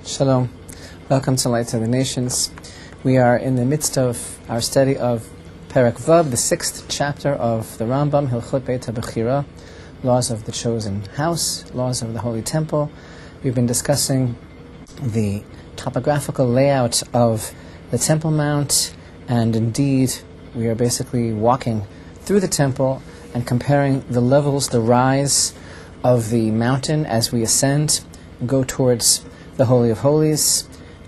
Shalom. Welcome to Light of the Nations. We are in the midst of our study of Perek Vav, the 6th chapter of the Rambam, Hilchot Beit HaBechira, Laws of the Chosen House, Laws of the Holy Temple. We've been discussing the topographical layout of the Temple Mount, and indeed we are basically walking through the temple and comparing the levels, the rise of the mountain as we ascend and go towards the Holy of Holies,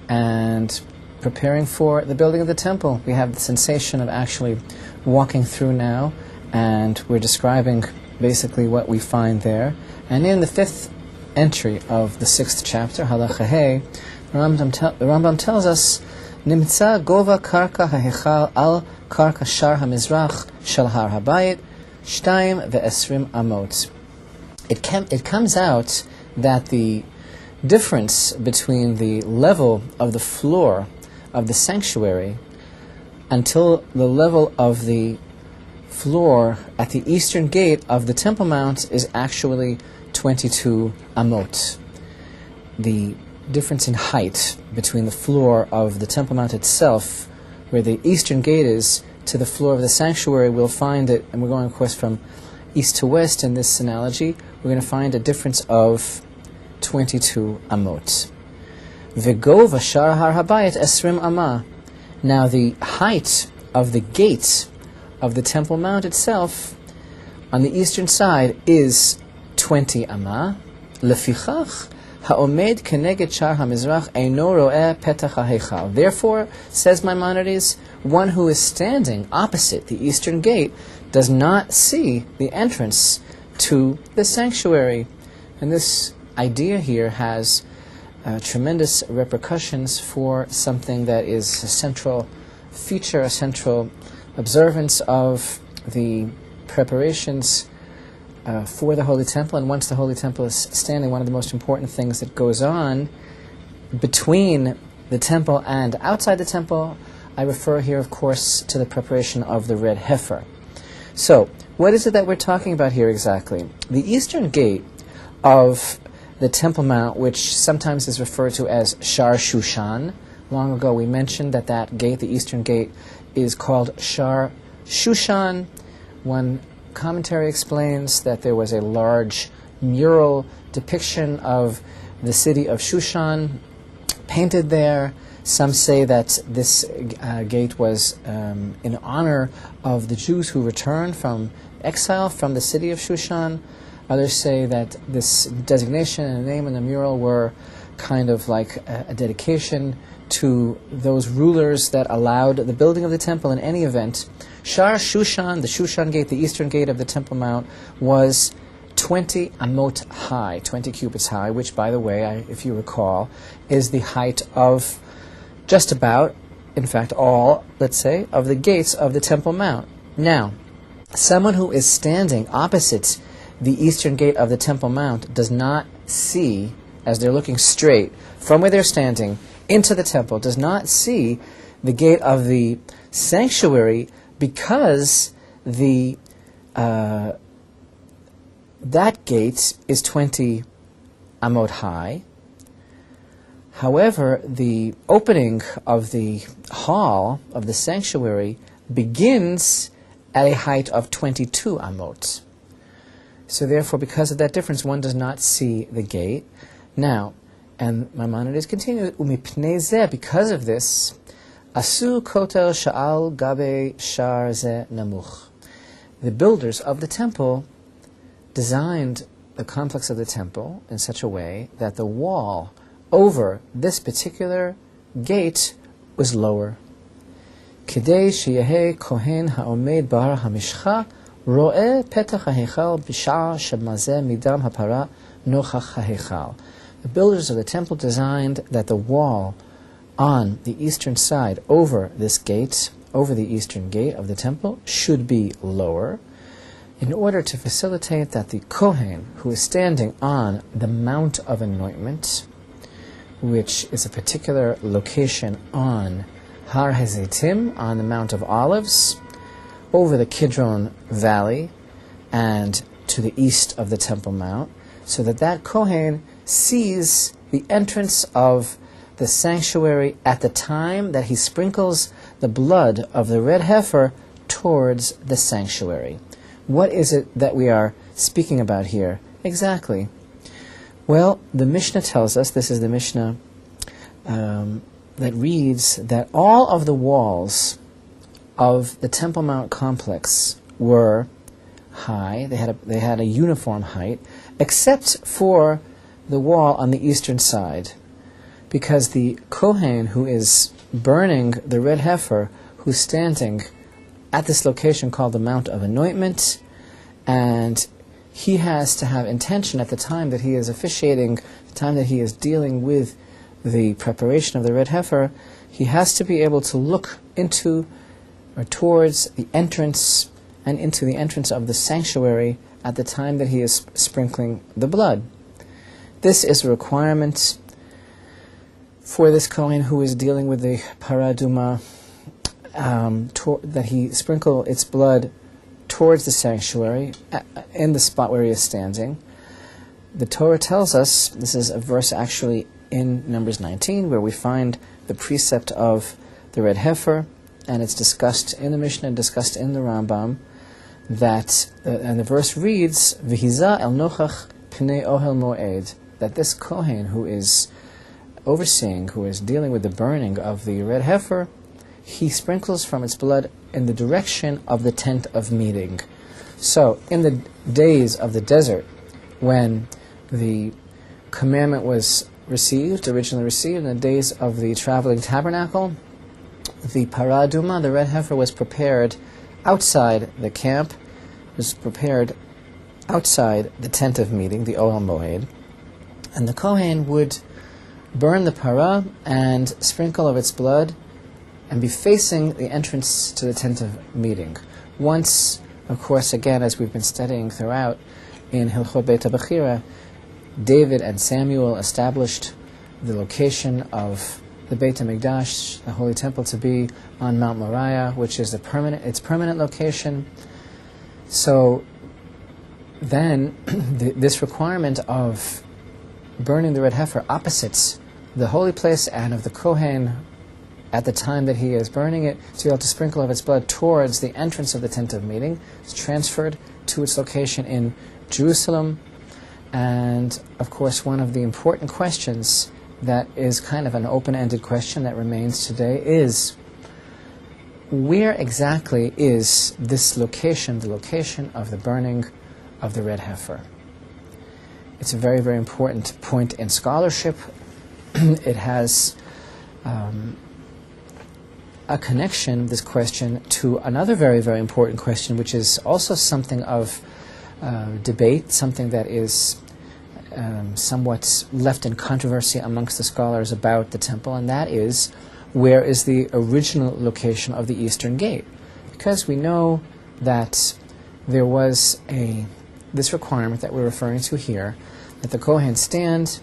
and preparing for the building of the temple. We have the sensation of actually walking through now, and we're describing basically what we find there. And in the 5th entry of the 6th chapter, Halacha Hey, the Rambam tells us, Nimtza gova karka hahechal al karka shar hamizrach shel har habayit shtayim ve'esrim amot. It comes out that the difference between the level of the floor of the sanctuary until the level of the floor at the eastern gate of the Temple Mount is actually 22 amot. The difference in height between the floor of the Temple Mount itself, where the eastern gate is, to the floor of the sanctuary, we'll find it, and we're going, of course, from east to west in this analogy, we're going to find a difference of 22 amot. V'gova shar har habayit esrim amah. Now the height of the gate of the Temple Mount itself on the eastern side is 20 amah. Lefichach ha'omed keneged shar hamizrach eino ro'eh petach ha'heichal. Therefore, says Maimonides, one who is standing opposite the eastern gate does not see the entrance to the sanctuary. And this idea here has tremendous repercussions for something that is a central feature, a central observance of the preparations for the Holy Temple. And once the Holy Temple is standing, one of the most important things that goes on between the temple and outside the temple, I refer here, of course, to the preparation of the red heifer. So, what is it that we're talking about here exactly? The eastern gate of the Temple Mount, which sometimes is referred to as Shar Shushan. Long ago we mentioned that gate, the eastern gate, is called Shar Shushan. One commentary explains that there was a large mural depiction of the city of Shushan painted there. Some say that this gate was in honor of the Jews who returned from exile from the city of Shushan. Others say that this designation and the name and the mural were kind of like a dedication to those rulers that allowed the building of the temple. In any event, Shar Shushan, the Shushan gate, the eastern gate of the Temple Mount, was 20 amot high, 20 cubits high, which, by the way, if you recall, is the height of just about, in fact, all, let's say, of the gates of the Temple Mount. Now, someone who is standing opposite the eastern gate of the Temple Mount does not see, as they're looking straight from where they're standing into the temple, does not see the gate of the sanctuary, because the that gate is 20 amot high. However, the opening of the hall of the sanctuary begins at a height of 22 amot. So therefore, because of that difference, one does not see the gate. Now, and Maimonides continues, Umipnei zeh, because of this, Asu kotel sha'al gabe shar zeh namuch. The builders of the temple designed the complex of the temple in such a way that the wall over this particular gate was lower. Kidei sheyehe kohen ha'omed bar hamishcha ro'eh petach ha'heichal b'sha'ah shemazeh midam ha'para nochach ha'heichal. The builders of the temple designed that the wall on the eastern side over this gate, over the eastern gate of the temple, should be lower, in order to facilitate that the Kohen, who is standing on the Mount of Anointment, which is a particular location on Har Hazeitim, on the Mount of Olives, over the Kidron Valley, and to the east of the Temple Mount, so that Kohen sees the entrance of the sanctuary at the time that he sprinkles the blood of the red heifer towards the sanctuary. What is it that we are speaking about here exactly? Well, the Mishnah tells us, this is the Mishnah that reads that all of the walls of the Temple Mount complex were high. They had a uniform height, except for the wall on the eastern side, because the Kohen who is burning the red heifer, who's standing at this location called the Mount of Anointment, and he has to have intention at the time that he is officiating, the time that he is dealing with the preparation of the red heifer, he has to be able to look into or towards the entrance and into the entrance of the sanctuary at the time that he is sprinkling the blood. This is a requirement for this Kohen who is dealing with the paraduma, that he sprinkle its blood towards the sanctuary, in the spot where he is standing. The Torah tells us, this is a verse actually in Numbers 19, where we find the precept of the red heifer, and it's discussed in the Mishnah, discussed in the Rambam, that, and the verse reads, V'hiza el nochach pnei ohel moed, that this Kohen who is overseeing, who is dealing with the burning of the red heifer, he sprinkles from its blood in the direction of the tent of meeting. So, in the days of the desert, when the commandment was originally received, in the days of the traveling tabernacle, the paraduma, the red heifer, was prepared outside the camp, was prepared outside the tent of meeting, the Ohel Moed, and the Kohen would burn the parah and sprinkle of its blood and be facing the entrance to the tent of meeting. Once, of course, again, as we've been studying throughout in Hilchot Beit HaBechira, David and Samuel established the location of the Beit HaMikdash, the Holy Temple, to be on Mount Moriah, which is its permanent location. So then this requirement of burning the red heifer opposites the holy place and of the Kohen at the time that he is burning it, to be able to sprinkle of its blood towards the entrance of the tent of meeting. It's transferred to its location in Jerusalem. And, of course, one of the important questions that is kind of an open-ended question that remains today is, where exactly is this location, the location of the burning of the red heifer? It's a very, very important point in scholarship. It has a connection, this question, to another very, very important question, which is also something of debate, something that is somewhat left in controversy amongst the scholars about the temple, and that is, where is the original location of the eastern gate? Because we know that there was this requirement that we're referring to here, that the Kohen stand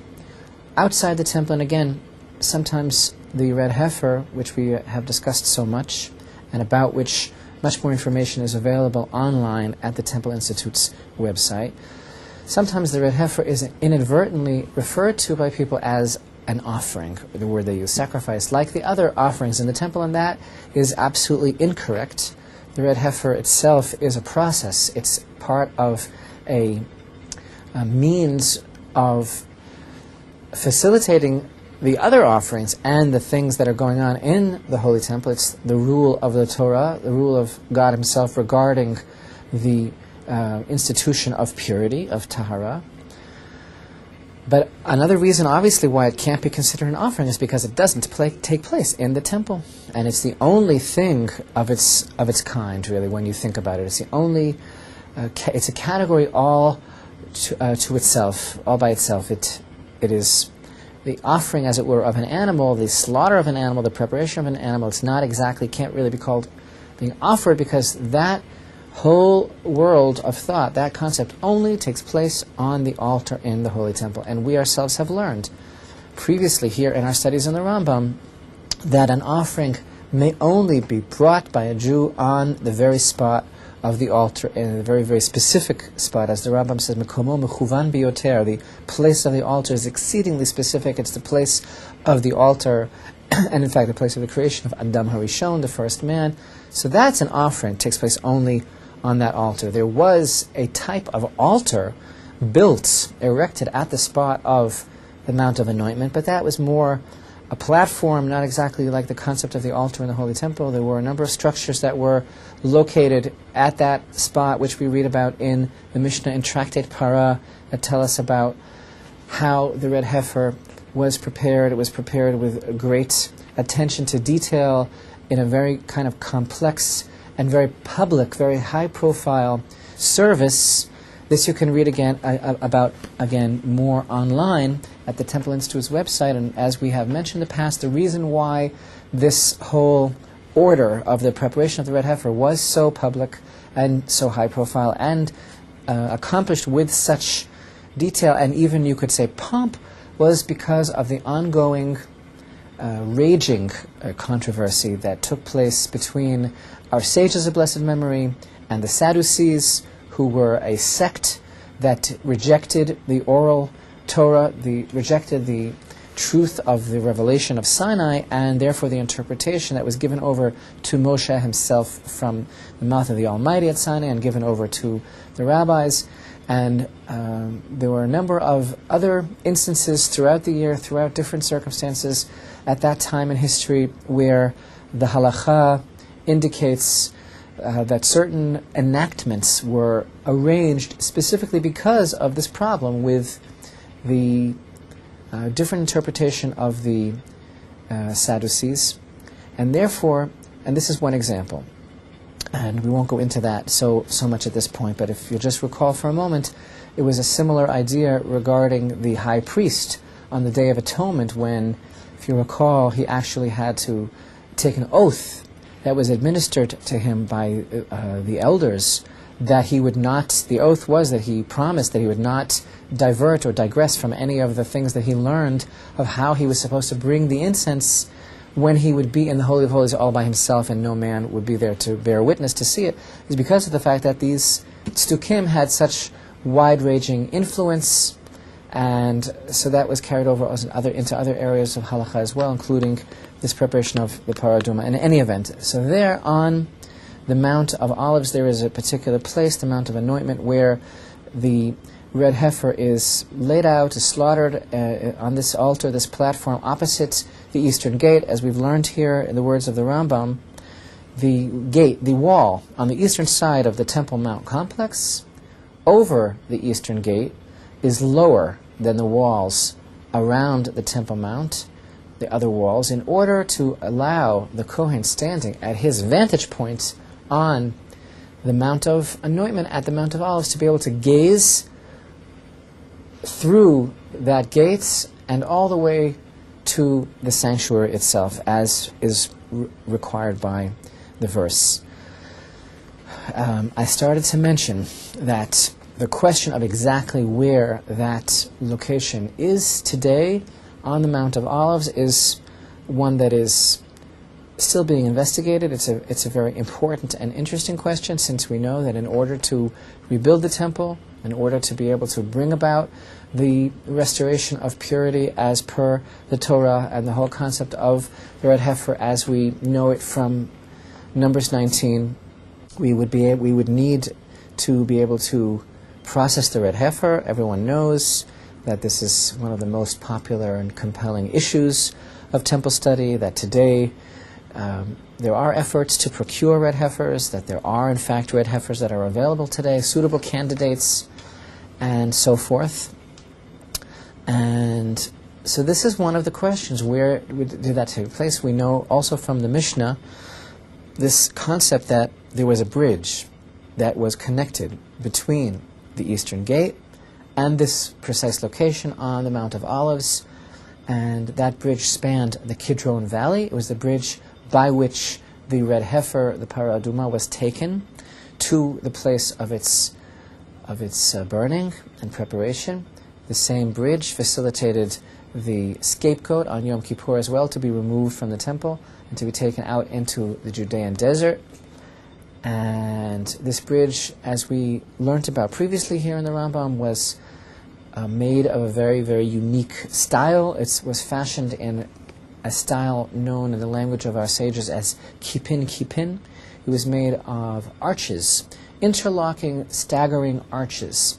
outside the temple, and again, sometimes the red heifer, which we have discussed so much, and about which much more information is available online at the Temple Institute's website, sometimes the red heifer is inadvertently referred to by people as an offering, the word they use, sacrifice, like the other offerings in the temple, and that is absolutely incorrect. The red heifer itself is a process. It's part of a means of facilitating the other offerings and the things that are going on in the Holy Temple. It's the rule of the Torah, the rule of God Himself regarding the institution of purity, of tahara. But another reason, obviously, why it can't be considered an offering is because it doesn't take place in the temple, and it's the only thing of its kind, really, when you think about it. It's the only. It's a category all to itself, all by itself. It is the offering, as it were, of an animal, the slaughter of an animal, the preparation of an animal. It's not exactly, can't really be called being offered, because that whole world of thought, that concept, only takes place on the altar in the Holy Temple. And we ourselves have learned previously here in our studies in the Rambam that an offering may only be brought by a Jew on the very spot of the altar in a very, very specific spot. As the Rambam says, Mekomo mechuvan biyoter, the place of the altar is exceedingly specific. It's the place of the altar, and in fact the place of the creation of Adam Harishon, the first man. So that's an offering. It takes place only on that altar. There was a type of altar built, erected at the spot of the Mount of Anointment, but that was more a platform, not exactly like the concept of the altar in the Holy Temple. There were a number of structures that were located at that spot, which we read about in the Mishnah in Tractate Para, that tell us about how the red heifer was prepared. It was prepared with great attention to detail in a very kind of complex and very public, very high-profile service. This you can read about more online at the Temple Institute's website. And as we have mentioned in the past, the reason why this whole order of the preparation of the red heifer was so public and so high profile and accomplished with such detail and even, you could say, pomp, was because of the ongoing raging controversy that took place between our sages of blessed memory and the Sadducees, who were a sect that rejected the oral Torah, rejected the truth of the revelation of Sinai, and therefore the interpretation that was given over to Moshe himself from the mouth of the Almighty at Sinai and given over to the rabbis. And there were a number of other instances throughout the year, throughout different circumstances at that time in history, where the halacha indicates that certain enactments were arranged specifically because of this problem with the different interpretation of the Sadducees. And therefore, and this is one example, and we won't go into that so much at this point, but if you'll just recall for a moment, it was a similar idea regarding the high priest on the Day of Atonement when, if you recall, he actually had to take an oath that was administered to him by the elders, that he would not, the oath was that he promised that he would not divert or digress from any of the things that he learned of how he was supposed to bring the incense when he would be in the Holy of Holies all by himself and no man would be there to bear witness to see it, is because of the fact that these Stukim had such wide-ranging influence, and so that was carried over into other areas of halakha as well, including this preparation of the paraduma. In any event, so there on the Mount of Olives, there is a particular place, the Mount of Anointment, where the red heifer is laid out, is slaughtered on this altar, this platform opposite the eastern gate. As we've learned here in the words of the Rambam, the gate, the wall on the eastern side of the Temple Mount complex over the eastern gate is lower than the walls around the Temple Mount, the other walls, in order to allow the Kohen standing at his vantage point on the Mount of Anointment at the Mount of Olives to be able to gaze through that gate and all the way to the sanctuary itself, as is required by the verse. I started to mention that the question of exactly where that location is today on the Mount of Olives is one that is still being investigated. It's a very important and interesting question, since we know that in order to rebuild the temple, in order to be able to bring about the restoration of purity as per the Torah and the whole concept of the red heifer as we know it from Numbers 19, we would need to be able to process the red heifer. Everyone knows that this is one of the most popular and compelling issues of temple study, that today there are efforts to procure red heifers, that there are in fact red heifers that are available today, suitable candidates, and so forth. And so this is one of the questions, where did that take place? We know also from the Mishnah this concept that there was a bridge that was connected between the eastern gate and this precise location on the Mount of Olives, and that bridge spanned the Kidron Valley. It was the bridge by which the red heifer, the Para Aduma, was taken to the place of its burning and preparation. The same bridge facilitated the scapegoat on Yom Kippur as well to be removed from the temple and to be taken out into the Judean desert. And this bridge, as we learnt about previously here in the Rambam, was made of a very, very unique style. It was fashioned in a style known in the language of our sages as kipin kipin. It was made of arches, interlocking, staggering arches.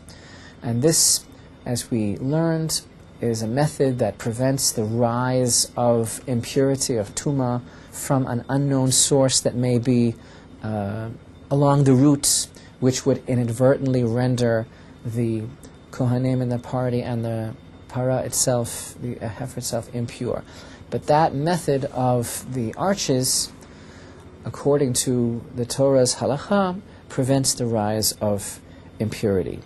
And this, as we learned, is a method that prevents the rise of impurity, of tumah, from an unknown source that may be along the routes, which would inadvertently render the kohanim in the party and the para itself, the heifer itself, impure. But that method of the arches, according to the Torah's halacha, prevents the rise of impurity.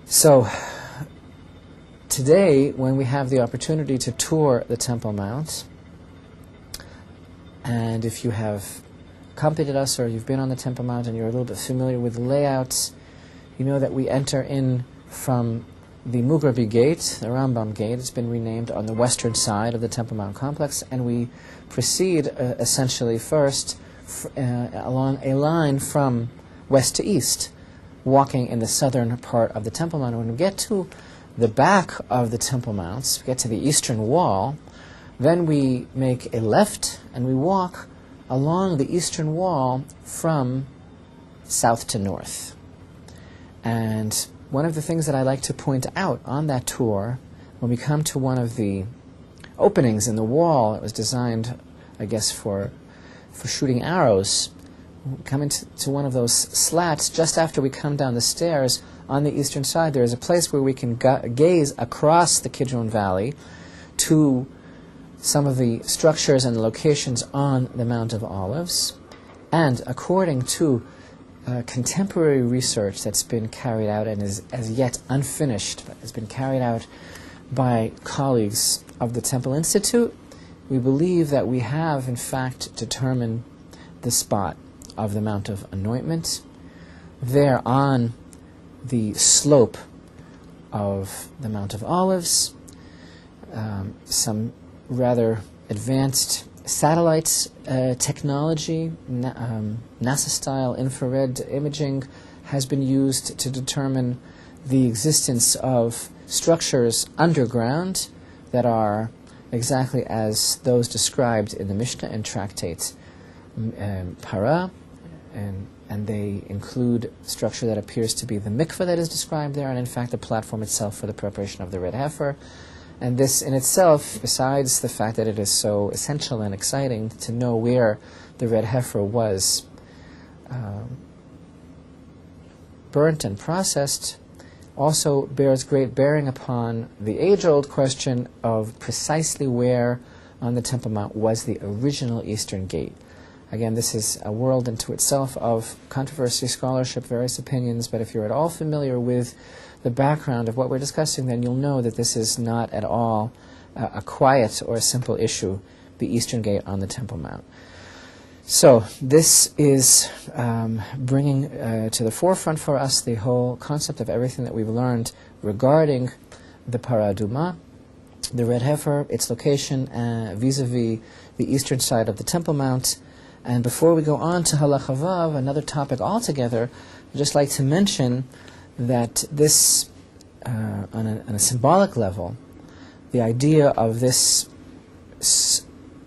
So, today, when we have the opportunity to tour the Temple Mount, and if you have accompanied us or you've been on the Temple Mount and you're a little bit familiar with the layouts, you know that we enter in from the Mugrabi Gate, the Rambam Gate. It's been renamed, on the western side of the Temple Mount complex, and we proceed essentially first along a line from west to east, walking in the southern part of the Temple Mount. When we get to the back of the Temple Mounts, we get to the eastern wall, then we make a left and we walk along the eastern wall from south to north. And one of the things that I like to point out on that tour, when we come to one of the openings in the wall, it was designed, I guess, for shooting arrows, we come into one of those slats just after we come down the stairs. On the eastern side, there is a place where we can gaze across the Kidron Valley to some of the structures and locations on the Mount of Olives. And according to contemporary research that's been carried out and is as yet unfinished, but has been carried out by colleagues of the Temple Institute, we believe that we have, in fact, determined the spot of the Mount of Anointment. There on the slope of the Mount of Olives, some rather advanced satellite technology, NASA-style infrared imaging, has been used to determine the existence of structures underground that are exactly as those described in the Mishnah and tractate Para, and they include structure that appears to be the mikveh that is described there, and in fact the platform itself for the preparation of the red heifer. And this in itself, besides the fact that it is so essential and exciting to know where the red heifer was burnt and processed, also bears great bearing upon the age-old question of precisely where on the Temple Mount was the original Eastern Gate. Again, this is a world unto itself of controversy, scholarship, various opinions, but if you're at all familiar with the background of what we're discussing, then you'll know that this is not at all a quiet or a simple issue, the Eastern Gate on the Temple Mount. So this is bringing to the forefront for us the whole concept of everything that we've learned regarding the Paraduma, the red heifer, its location vis-a-vis the eastern side of the Temple Mount. And before we go on to Halacha Vav, another topic altogether, I'd just like to mention that this, on a symbolic level, the idea of this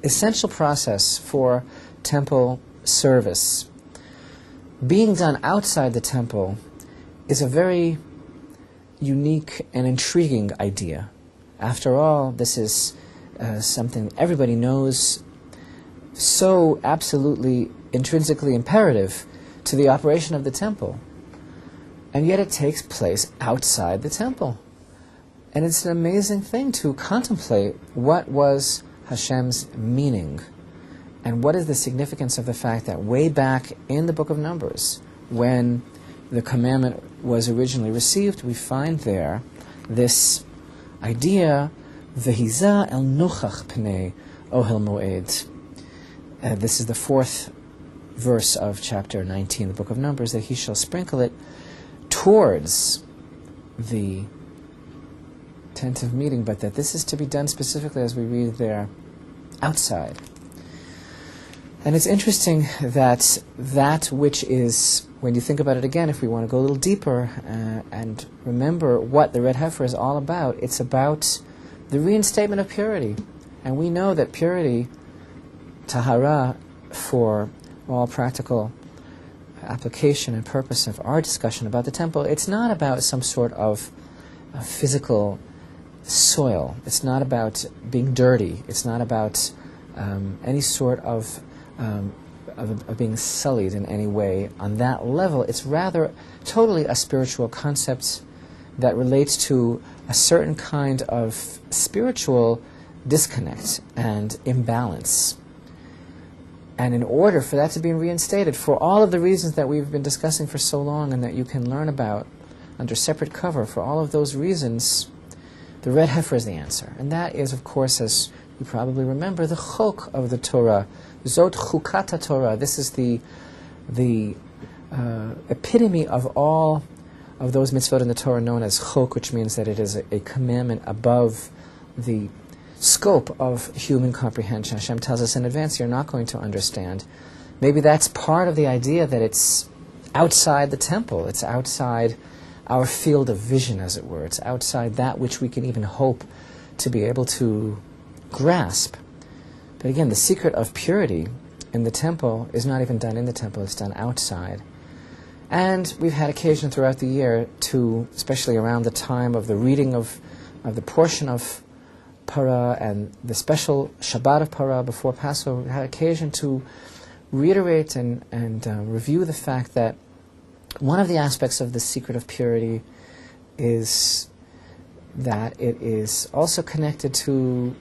essential process for temple service being done outside the temple is a very unique and intriguing idea. After all, this is something everybody knows, so absolutely intrinsically imperative to the operation of the temple. And yet it takes place outside the temple. And it's an amazing thing to contemplate what was Hashem's meaning and what is the significance of the fact that way back in the book of Numbers, when the commandment was originally received, we find there this idea, Vehiza el nochach pnei ohel moed. This is the fourth verse of chapter 19 of the book of Numbers, that he shall sprinkle it towards the tent of meeting, but that this is to be done specifically, as we read there, outside. And it's interesting that which is, when you think about it again, if we want to go a little deeper and remember what the red heifer is all about, it's about the reinstatement of purity. And we know that purity, tahara, for all practical application and purpose of our discussion about the temple, it's not about some sort of physical soil. It's not about being dirty. It's not about any sort of being sullied in any way on that level. It's rather totally a spiritual concept that relates to a certain kind of spiritual disconnect and imbalance. And in order for that to be reinstated, for all of the reasons that we've been discussing for so long and that you can learn about under separate cover, for all of those reasons, the red heifer is the answer. And that is, of course, as you probably remember, the chok of the Torah. Zot chukata Torah. This is the epitome of all of those mitzvot in the Torah known as chok, which means that it is a commandment above the scope of human comprehension. Hashem tells us in advance, you're not going to understand. Maybe that's part of the idea that it's outside the temple. It's outside our field of vision, as it were. It's outside that which we can even hope to be able to grasp. But again, the secret of purity in the temple is not even done in the temple, it's done outside. And we've had occasion throughout the year to, especially around the time of the reading of the portion of Parah and the special Shabbat of Parah before Passover, we had occasion to reiterate and review the fact that one of the aspects of the secret of purity is that it is also connected to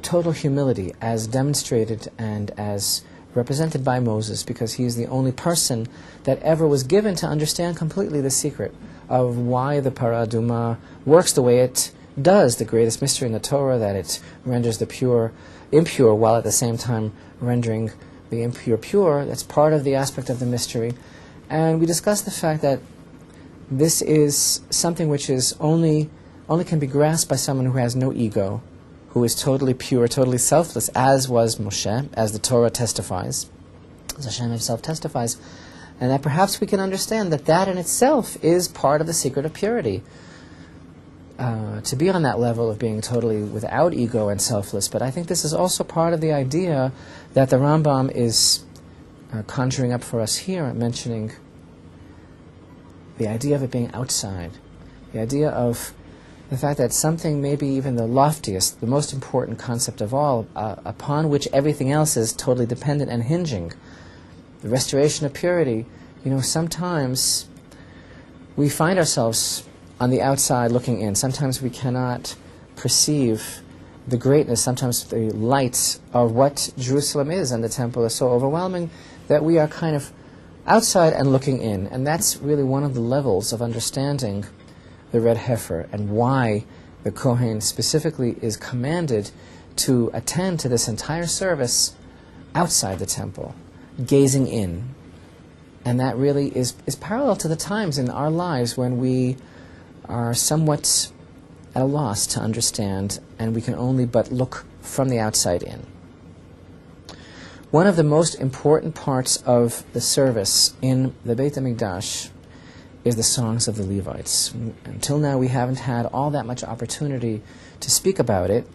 total humility, as demonstrated and as represented by Moses, because he is the only person that ever was given to understand completely the secret of why the Parah Aduma works the way it does, the greatest mystery in the Torah, that it renders the pure impure while at the same time rendering the impure pure. That's part of the aspect of the mystery. And we discussed the fact that this is something which is only can be grasped by someone who has no ego, who is totally pure, totally selfless, as was Moshe, as the Torah testifies, as Hashem himself testifies, and that perhaps we can understand that in itself is part of the secret of purity. To be on that level of being totally without ego and selfless. But I think this is also part of the idea that the Rambam is conjuring up for us here, mentioning the idea of it being outside, the idea of the fact that something, maybe even the loftiest, the most important concept of all, upon which everything else is totally dependent and hinging, the restoration of purity. Sometimes we find ourselves on the outside looking in. Sometimes we cannot perceive the greatness, sometimes the light of what Jerusalem is, and the temple is so overwhelming that we are kind of outside and looking in. And that's really one of the levels of understanding the red heifer and why the Kohen specifically is commanded to attend to this entire service outside the temple, gazing in. And that really is parallel to the times in our lives when we are somewhat at a loss to understand, and we can only but look from the outside in. One of the most important parts of the service in the Beit HaMikdash is the songs of the Levites. Until now, we haven't had all that much opportunity to speak about it,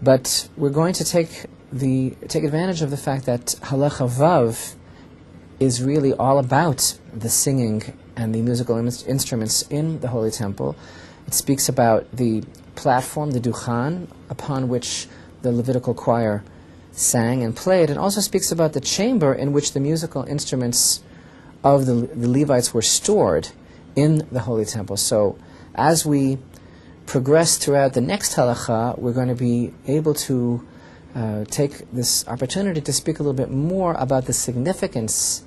but we're going to take advantage of the fact that Halacha Vav is really all about the singing and the musical instruments in the Holy Temple. It speaks about the platform, the duchan, upon which the Levitical choir sang and played, and also speaks about the chamber in which the musical instruments of the Levites were stored in the Holy Temple. So as we progress throughout the next halacha, we're going to be able to take this opportunity to speak a little bit more about the significance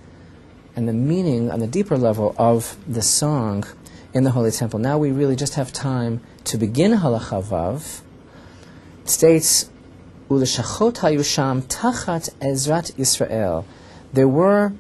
and the meaning on the deeper level of the song in the Holy Temple. Now we really just have time to begin Halacha Vav. It states, Uleshachot hayusham tachat ezrat Yisrael. There were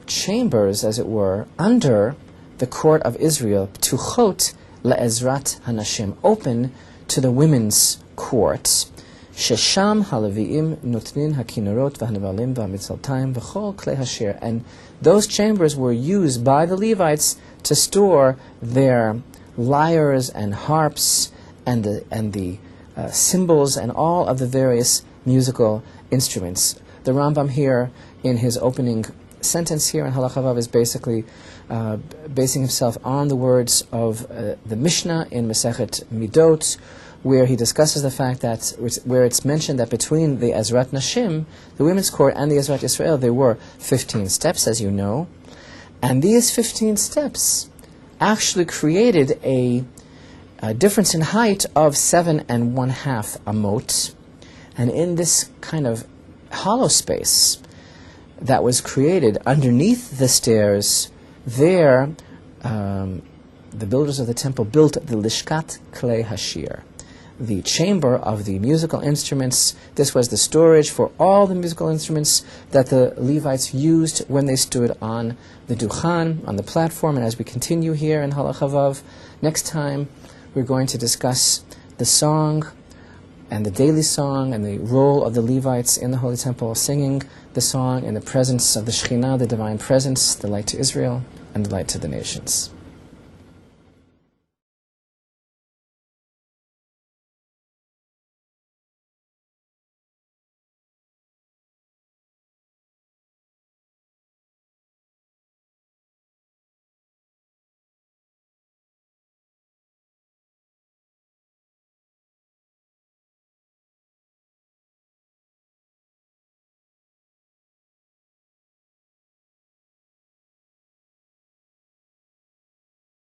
chambers, as it were, under the court of Israel, ptuchot le'ezrat hanashim, open to the women's courts. Shesham haleviim nutnin hakinorot v'hanavalim v'hamitzaltaim v'chol klei hashir. And those chambers were used by the Levites to store their lyres and harps and the cymbals and all of the various musical instruments. The Rambam here, in his opening sentence here in Halacha Vav, is basically basing himself on the words of the Mishnah in Masechet Midot, where he discusses the fact that, where it's mentioned that between the Ezrat Nashim, the women's court, and the Ezrat Yisrael, there were 15 steps, as you know. And these 15 steps actually created a difference in height of 7.5 amot. And in this kind of hollow space that was created underneath the stairs, there the builders of the temple built the Lishkat Klei Hashir, the chamber of the musical instruments. This was the storage for all the musical instruments that the Levites used when they stood on the Duchan, on the platform. And as we continue here in Halacha Vav, next time we're going to discuss the song and the daily song and the role of the Levites in the Holy Temple, singing the song in the presence of the Shekhinah, the divine presence, the light to Israel and the light to the nations.